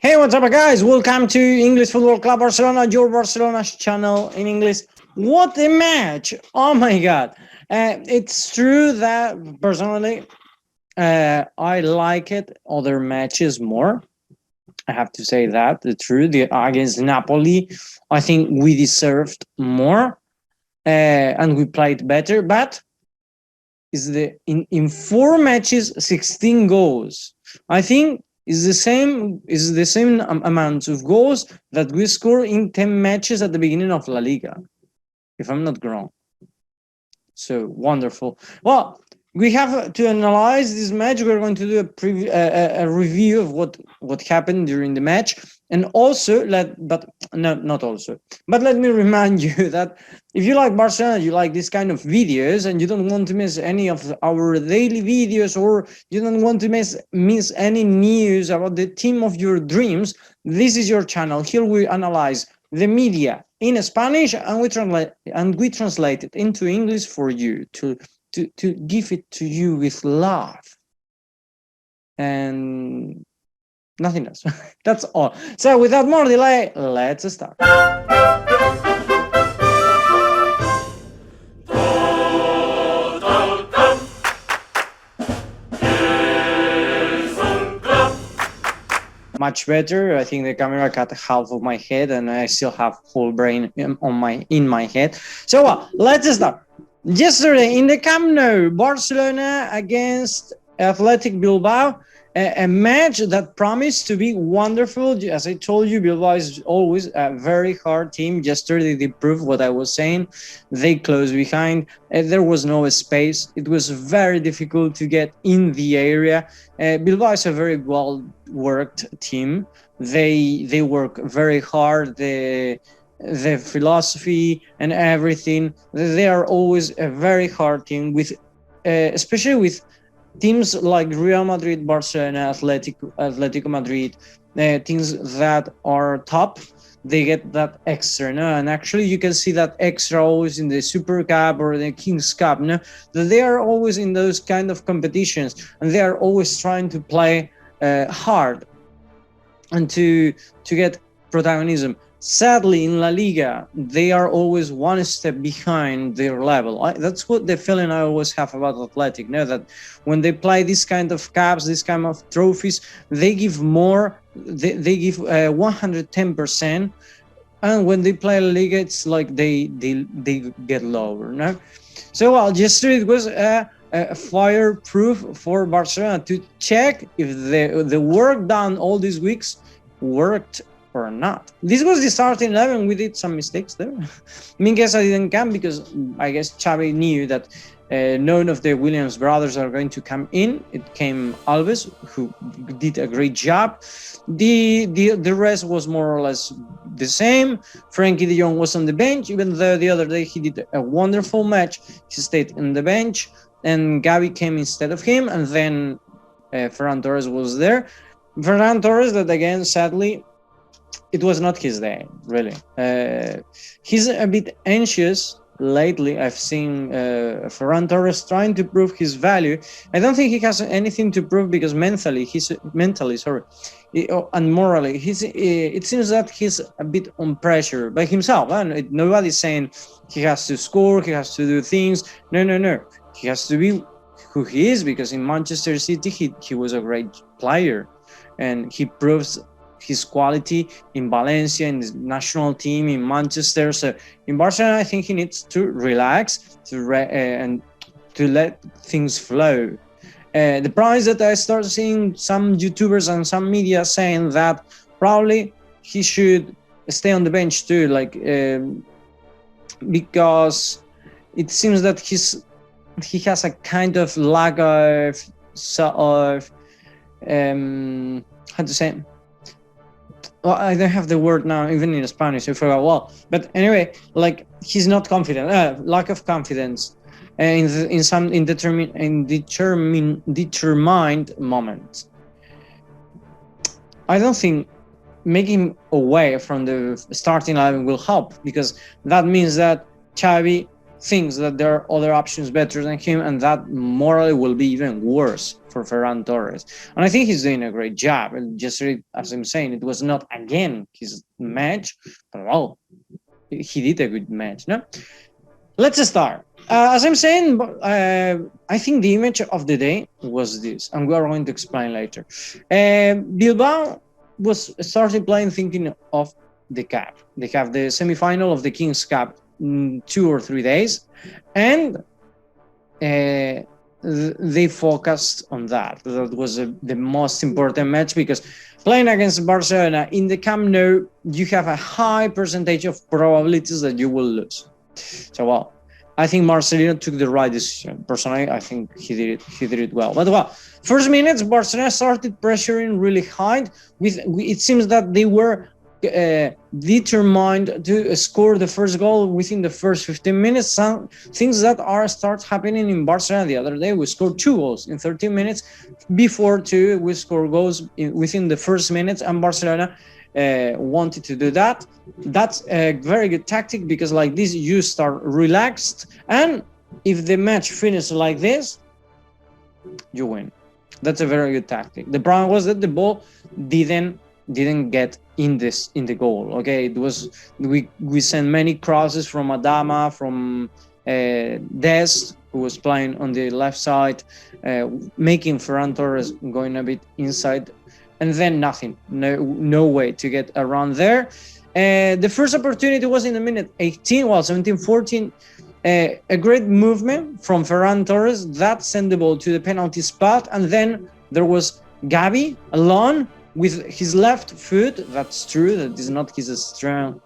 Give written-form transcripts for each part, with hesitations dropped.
Hey, what's up, guys? Welcome to English Football Club Barcelona, your Barcelona channel in English. What a match! Oh my god! It's true that personally, I like it other matches more. I have to say that the truth. Against Napoli, I think we deserved more and we played better. But is the in 4 matches, 16 goals. I think is the same amount of goals that we score in 10 matches at the beginning of La Liga, if I'm not wrong. So wonderful. Well, we have to analyze this match. We're going to do a review of what happened during the match, and also but let me remind you that if you like Barcelona, you like this kind of videos, and you don't want to miss any of our daily videos, or you don't want to miss any news about the team of your dreams, this is your channel. Here we analyze the media in Spanish, and we translate it into English for you to give it to you with love and nothing else. That's all. So without more delay, let's start. Much better. I think the camera cut half of my head, and I still have whole brain in my head. So let's start. Yesterday in the Camp Nou, Barcelona against Athletic Bilbao, a match that promised to be wonderful. As I told you, Bilbao is always a very hard team. Yesterday they proved what I was saying. They closed behind. There was no space. It was very difficult to get in the area. Bilbao is a very well-worked team. They work very hard. The philosophy and everything. They are always a very hard team, with especially with teams like Real Madrid, Barcelona, Atletico Madrid, teams that are top. They get that extra, no? And actually you can see that extra always in the Super Cup or the King's Cup, no? That they are always in those kind of competitions, and they are always trying to play hard and to get protagonism. Sadly, in La Liga, they are always one step behind their level. That's what the feeling I always have about Athletic. Know that when they play this kind of cups, this kind of trophies, they give more. They give 110%, and when they play La Liga, it's like they get lower. No, so yesterday it was a fireproof for Barcelona to check if the work done all these weeks worked or not. This was the starting 11. We did some mistakes there. Mingueza didn't come because I guess Xavi knew that none of the Williams brothers are going to come in. It came Alves, who did a great job. The rest was more or less the same. Frankie de Jong was on the bench, even though the other day he did a wonderful match. He stayed on the bench, and Gavi came instead of him, and then Ferran Torres was there. Ferran Torres, that again, sadly, it was not his day, really. He's a bit anxious lately. I've seen Ferran Torres trying to prove his value. I don't think he has anything to prove, because mentally, and morally, it seems that he's a bit on pressure by himself. And nobody's saying he has to score, he has to do things. No. He has to be who he is, because in Manchester City, he was a great player, and he proves his quality in Valencia, in the national team, in Manchester. So in Barcelona, I think he needs to relax and to let things flow. The problem is that I start seeing some YouTubers and some media saying that probably he should stay on the bench too, because it seems that he has a kind of lack of how to say. Well, I don't have the word now, even in Spanish, I forgot. Well, but anyway, he's not confident, lack of confidence in determined moments. I don't think making away from the starting 11 will help, because that means that Xavi thinks that there are other options better than him, and that morally will be even worse for Ferran Torres. And I think he's doing a great job. And just as I'm saying, it was not again his match, but well, he did a good match. No, let's start. As I'm saying, I think the image of the day was this, and we are going to explain later. Bilbao was started playing thinking of the cup. They have the semi-final of the King's Cup in 2 or 3 days, and they focused on that. That was the most important match, because playing against Barcelona in the Camp Nou, you have a high percentage of probabilities that you will lose. So, well, I think Marcelino took the right decision. Personally, I think he did it well. But well, first minutes, Barcelona started pressuring really hard. It seems that they were determined to score the first goal within the first 15 minutes. Some things that start happening in Barcelona. The other day, we scored 2 goals in 13 minutes. Before we scored goals within the first minutes, and Barcelona wanted to do that. That's a very good tactic, because like this you start relaxed, and if the match finishes like this, you win. That's a very good tactic. The problem was that the ball didn't get in the goal. Okay, it was we sent many crosses from Adama, from Dest, who was playing on the left side, making Ferran Torres going a bit inside, and then nothing. No way to get around there. The first opportunity was in the minute 18, 17-14. A great movement from Ferran Torres that sent the ball to the penalty spot, and then there was Gavi alone with his left foot. That's true, that is not his strong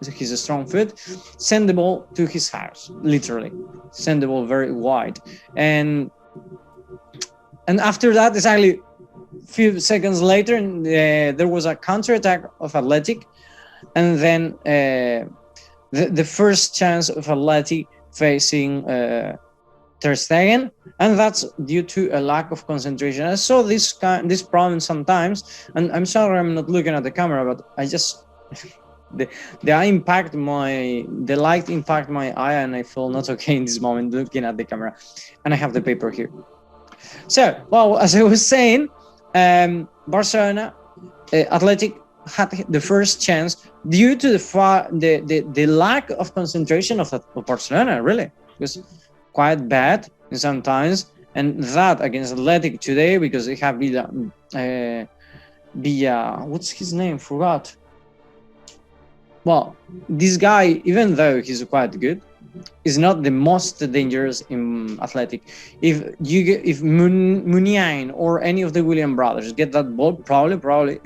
foot. Send the ball to his house, literally. Send the ball very wide, and after that, exactly few seconds later, there was a counter-attack of Athletic, and then the first chance of Athletic facing Ter Stegen, and that's due to a lack of concentration. I saw this problem sometimes, and I'm sorry I'm not looking at the camera, but I just the light impact my eye, and I feel not okay in this moment looking at the camera, and I have the paper here. So, well, as I was saying, Barcelona, Athletic had the first chance due to the lack of concentration of Barcelona. Really, it was quite bad sometimes, and that against Athletic today, because they have Villa, what's his name? Forgot. Well, this guy, even though he's quite good, is not the most dangerous in Athletic. If Muniain or any of the William brothers get that ball, probably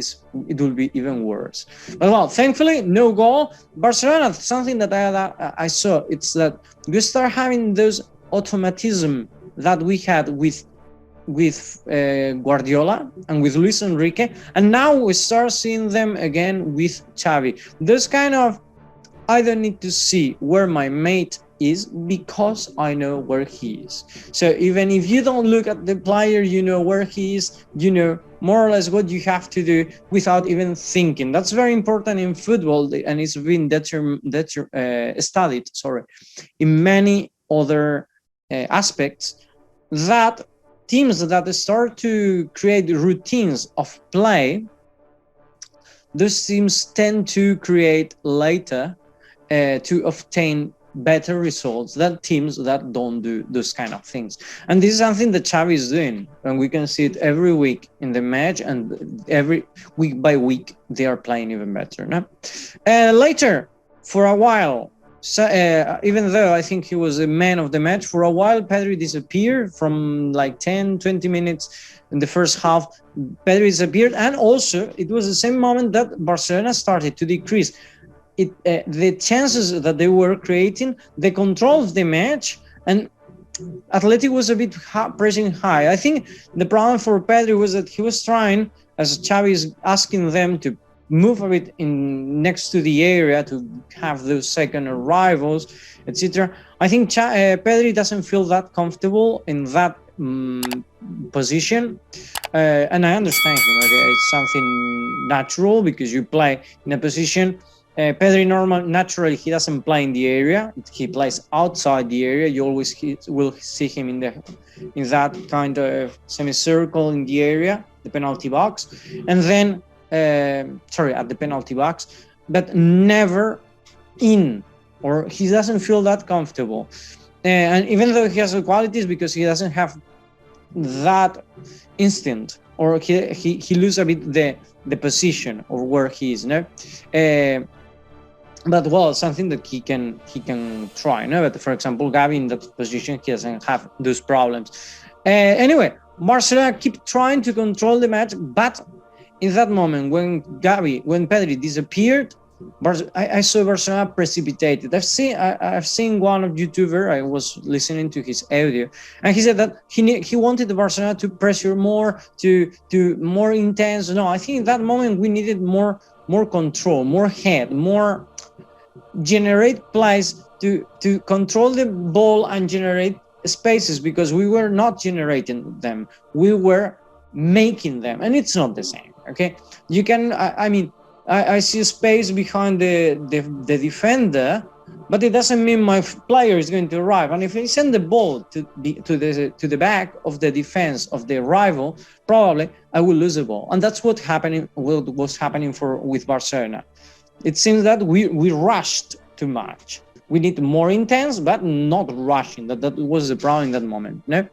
it will be even worse. But well, thankfully, no goal. Barcelona, something that I saw, it's that we start having those automatism that we had with Guardiola and with Luis Enrique, and now we start seeing them again with Xavi. Those kind of, I don't need to see where my mate is because I know where he is. So even if you don't look at the player, you know where he is, you know more or less what you have to do without even thinking. That's very important in football, and it's been studied in many other aspects, that teams that start to create routines of play, those teams tend to create later to obtain better results than teams that don't do those kind of things. And this is something that Xavi is doing, and we can see it every week in the match, and every week by week they are playing even better. No? Later, for a while, even though I think he was the man of the match, for a while Pedri disappeared from like 10-20 minutes in the first half. Pedri disappeared, and also it was the same moment that Barcelona started to decrease the chances that they were creating, the control of the match, and Athletic was a bit pressing high. I think the problem for Pedri was that he was trying, as Xavi is asking them to move a bit in next to the area to have those second arrivals, etc. I think Pedri doesn't feel that comfortable in that position, and I understand him. Okay, it's something natural because you play in a position Pedri naturally he doesn't play in the area; he plays outside the area. You always will see him in that kind of semicircle in the area, the penalty box, and then at the penalty box, but never in, or he doesn't feel that comfortable. And even though he has the qualities, because he doesn't have that instinct, or he loses a bit the position of where he is, no. But well, something that he can try, no. But for example, Gavi in that position, he doesn't have those problems. Anyway, Barcelona keep trying to control the match, but in that moment when Pedri disappeared, I saw Barcelona precipitated. I've seen one of YouTuber. I was listening to his audio, and he said that he wanted the Barcelona to pressure more, to more intense. No, I think in that moment we needed more control, more head, more generate plays to control the ball and generate spaces, because we were not generating them, we were making them, and it's not the same. Okay, you can. I see a space behind the defender, but it doesn't mean my player is going to arrive. And if I send the ball to the back of the defense of the rival, probably I will lose the ball. And that's what was happening with Barcelona. It seems that we rushed too much. We need more intense, but not rushing. That was the problem in that moment. No,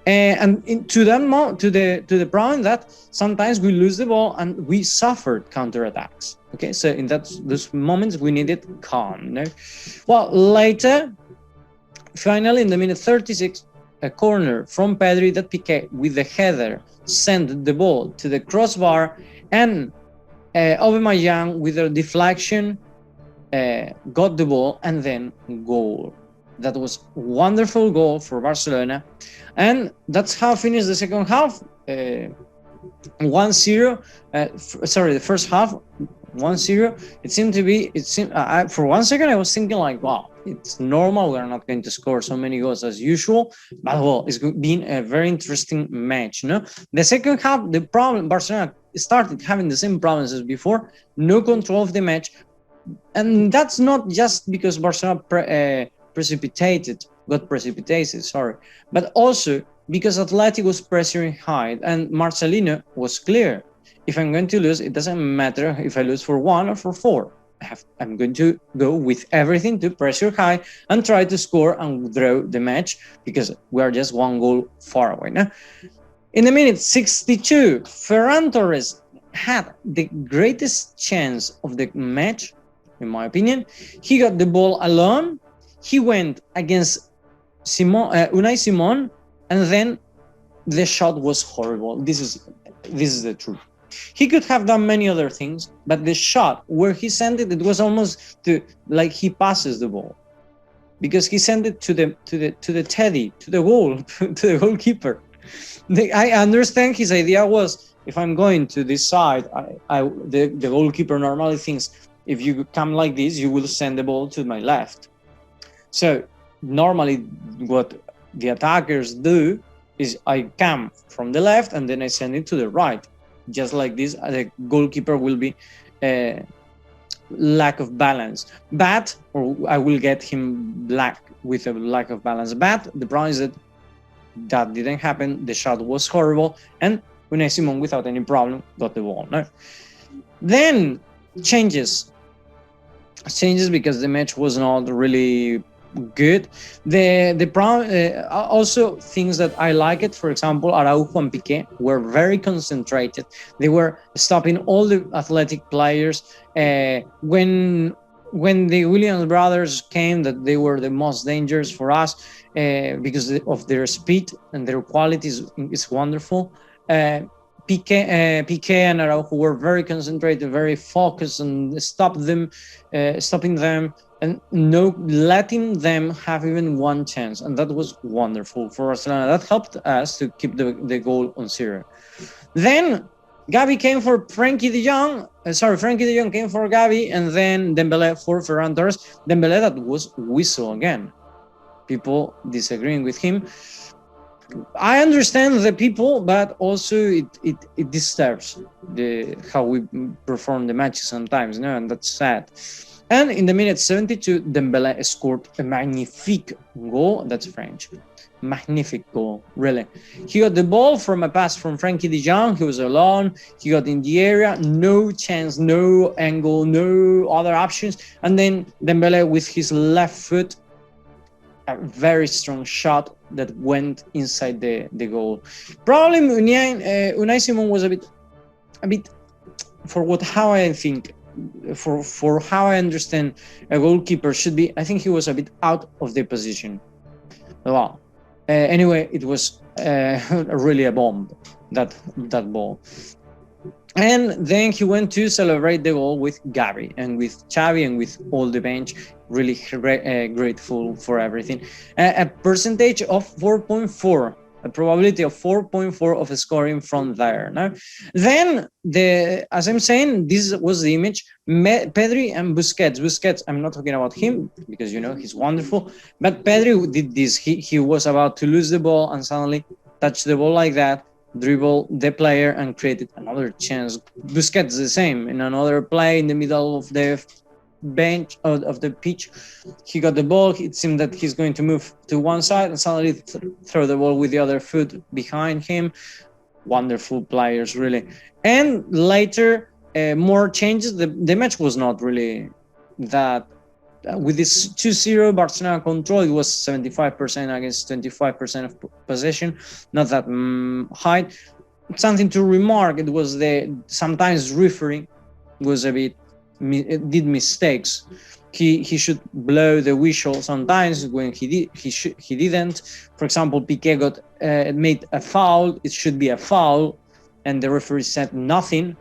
and to the problem that sometimes we lose the ball and we suffered counterattacks. Okay, so in those moments we needed calm. No, well, later, finally in the minute 36, a corner from Pedri that Piqué with the header sent the ball to the crossbar, and Aubameyang with a deflection got the ball, and then goal. That was wonderful goal for Barcelona, and that's how finished the second half. 1-0. The first half 1-0. It seemed for 1 second I was thinking like, wow, it's normal. We're not going to score so many goals as usual, but well, it's been a very interesting match. No, the second half, the problem, Barcelona started having the same problems as before. No control of the match. And that's not just because Barcelona got precipitated, but also because Athletic was pressuring high, and Marcelino was clear. If I'm going to lose, it doesn't matter if I lose for 1 or for 4. I'm going to go with everything to pressure high and try to score and draw the match, because we are just 1 goal far away now. In the minute 62, Ferran Torres had the greatest chance of the match, in my opinion. He got the ball alone. He went against Unai Simon, and then the shot was horrible. This is the truth. He could have done many other things, but the shot where he sent it was almost like he passes the ball, because he sent it to the teddy, to the goal, to the goalkeeper. I understand his idea was, if I'm going to this side, the goalkeeper normally thinks, if you come like this, you will send the ball to my left. So normally what the attackers do is I come from the left and then I send it to the right. Just like this, the goalkeeper will be lack of balance. Or I will get him with a lack of balance. But the problem is that didn't happen. The shot was horrible, and Unai Simon, without any problem, got the ball. No? Then changes because the match was not really good. The problem, also things that I like it. For example, Araujo and Piqué were very concentrated. They were stopping all the Athletic players. When the Williams brothers came, that they were the most dangerous for us because of their speed and their quality is wonderful. Piqué and Araujo were very concentrated, very focused, and stopping them and no letting them have even one chance. And that was wonderful for Barcelona. That helped us to keep the goal on 0. Then Gavi came for Frankie de Jong. Frankie de Jong came for Gavi, and then Dembélé for Ferran Torres. Dembélé that was whistle again. People disagreeing with him. I understand the people, but also it disturbs how we perform the matches sometimes, no, and that's sad. And in the minute 72, Dembélé scored a magnifique goal. That's French. Magnifique goal, really. He got the ball from a pass from Frankie de Jong. He was alone. He got in the area, no chance, no angle, no other options. And then Dembélé with his left foot, a very strong shot that went inside the goal. Probably Unai Simon was a bit, how I think, for how I understand a goalkeeper should be. I think he was a bit out of the position. Well, anyway, it was really a bomb, that ball. And then he went to celebrate the goal with Gavi and with Xavi and with all the bench. Really grateful for everything. A percentage of 4.4, a probability of 4.4 of scoring from there. No? Then, as I'm saying, this was the image. Pedri and Busquets. Busquets, I'm not talking about him because, you know, he's wonderful. But Pedri did this. He was about to lose the ball and suddenly touched the ball like that, dribble the player and created another chance. Busquets the same, in another play in the middle of the bench of the pitch. He got the ball. It seemed that he's going to move to one side and suddenly throw the ball with the other foot behind him. Wonderful players, really. And later, more changes. The match was not really that. With this 2-0 Barcelona control, it was 75% against 25% of possession, not that high. Something to remark, it was sometimes referee was a bit did mistakes. He should blow the whistle sometimes when he didn't. For example, Piqué got made a foul. It should be a foul, and the referee said nothing.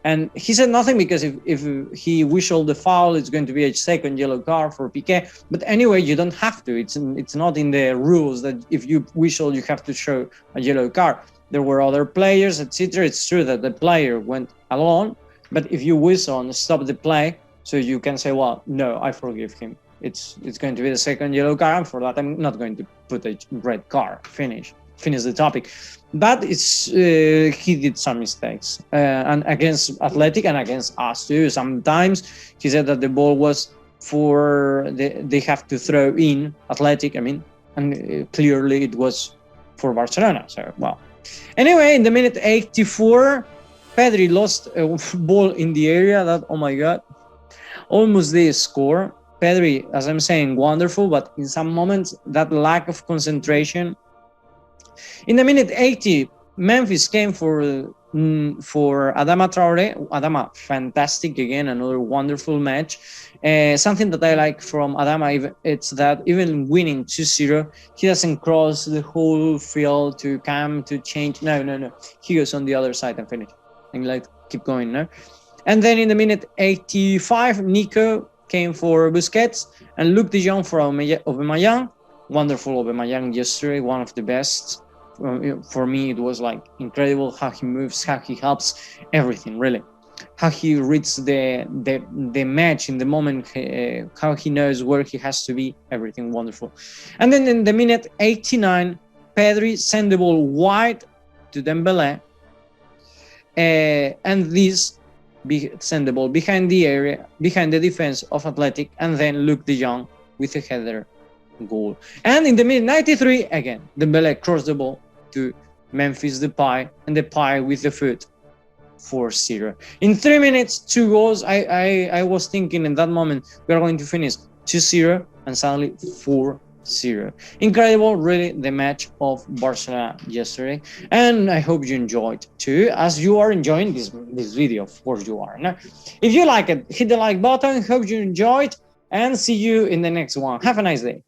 And he said nothing because if he whistled the foul, it's going to be a second yellow card for Piqué. But anyway, you don't have to. It's not in the rules that if you whistle, you have to show a yellow card. There were other players, etc. It's true that the player went alone, but if you whistle and stop the play, so you can say, well, no, I forgive him. It's going to be the second yellow card, and for that, I'm not going to put a red card. Finish the topic. But he did some mistakes, and against Athletic and against us too. Sometimes he said that the ball was for they have to throw in Athletic. I mean, and clearly it was for Barcelona. So well, anyway, in the minute 84, Pedri lost a ball in the area. That, oh my God, almost they score. Pedri, as I'm saying, wonderful, but in some moments that lack of concentration. In the minute 80, Memphis came for Adama Traore. Adama, fantastic again, another wonderful match. Something that I like from Adama, it's that even winning 2-0, he doesn't cross the whole field to come to change. No. He goes on the other side and finish. And like keep going, no? And then in the minute 85, Nico came for Busquets and Luke de Jong for Aubameyang. Wonderful Aubameyang yesterday, one of the best. For me, it was like incredible how he moves, how he helps, everything really. How he reads the match in the moment, how he knows where he has to be, everything wonderful. And then in the minute 89, Pedri sent the ball wide to Dembélé, and this sent the ball behind the area, behind the defense of Athletic, and then Luke de Jong with a header goal. And in the minute 93, again, Dembélé crossed the ball to Memphis Depay, and Depay with the foot, 4-0. In 3 minutes, 2 goals. I was thinking in that moment we are going to finish 2-0, and suddenly 4-0. Incredible, really, the match of Barcelona yesterday, and I hope you enjoyed too, as you are enjoying this video. Of course you are. Now, if you like it, hit the like button. Hope you enjoyed, and see you in the next one. Have a nice day.